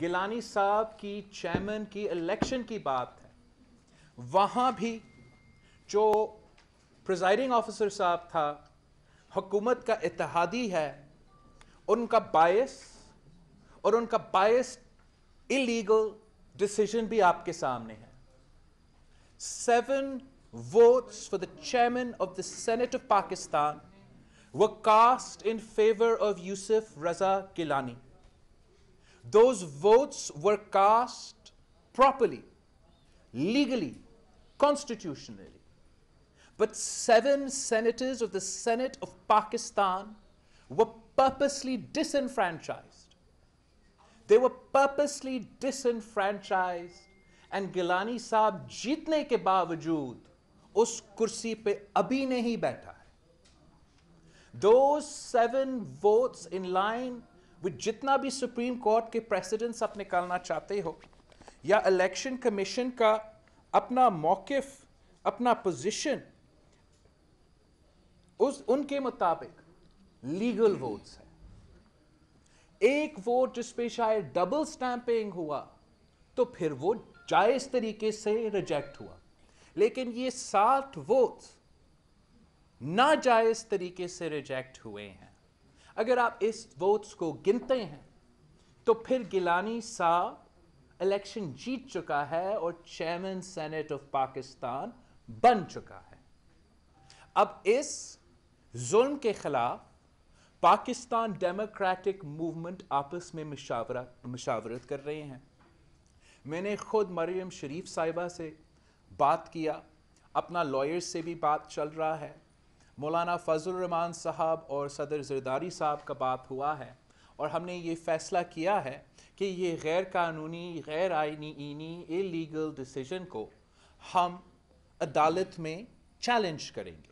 گیلانی صاحب کی چیئرمین کی الیکشن کی بات ہے، وہاں بھی جو پریزائڈنگ آفیسر صاحب تھا، حکومت کا اتحادی ہے، ان کا بائس اور ان کا بائس اللیگل ڈیسیژن بھی آپ کے سامنے ہے. 7 votes for the chairman of the Senate of Pakistan were cast in favor of Yusuf Raza Gilani. Those votes were cast properly, legally, constitutionally. But 7 senators of the Senate of Pakistan were purposely disenfranchised. They were purposely disenfranchised, and Gilani صاحب جیتنے کے باوجود اس کرسی پہ ابھی نہیں بیٹھا ہے. Those 7 votes in line with جتنا بھی سپریم کورٹ کے پریسیڈنٹس آپ نکالنا چاہتے ہو یا الیکشن کمیشن کا اپنا موقف، اپنا پوزیشن، ان کے مطابق لیگل ووٹس ہیں. ایک ووٹ جس پہ شاید ڈبل سٹیمپنگ ہوا تو پھر وہ جائز طریقے سے ریجیکٹ ہوا، لیکن یہ 7 ووٹس ناجائز طریقے سے ریجیکٹ ہوئے ہیں. اگر آپ اس ووٹس کو گنتے ہیں تو پھر گیلانی صاحب الیکشن جیت چکا ہے اور چیئرمین سینٹ آف پاکستان بن چکا ہے. اب اس ظلم کے خلاف پاکستان ڈیموکریٹک موومنٹ آپس میں مشاورت کر رہے ہیں. میں نے خود مریم شریف صاحبہ سے بات کیا، اپنا لائر سے بھی بات چل رہا ہے، مولانا فضل الرحمان صاحب اور صدر زرداری صاحب کا بات ہوا ہے، اور ہم نے یہ فیصلہ کیا ہے کہ یہ غیر قانونی، غیر آئینی اللیگل ڈیسیژن کو ہم عدالت میں چیلنج کریں گے.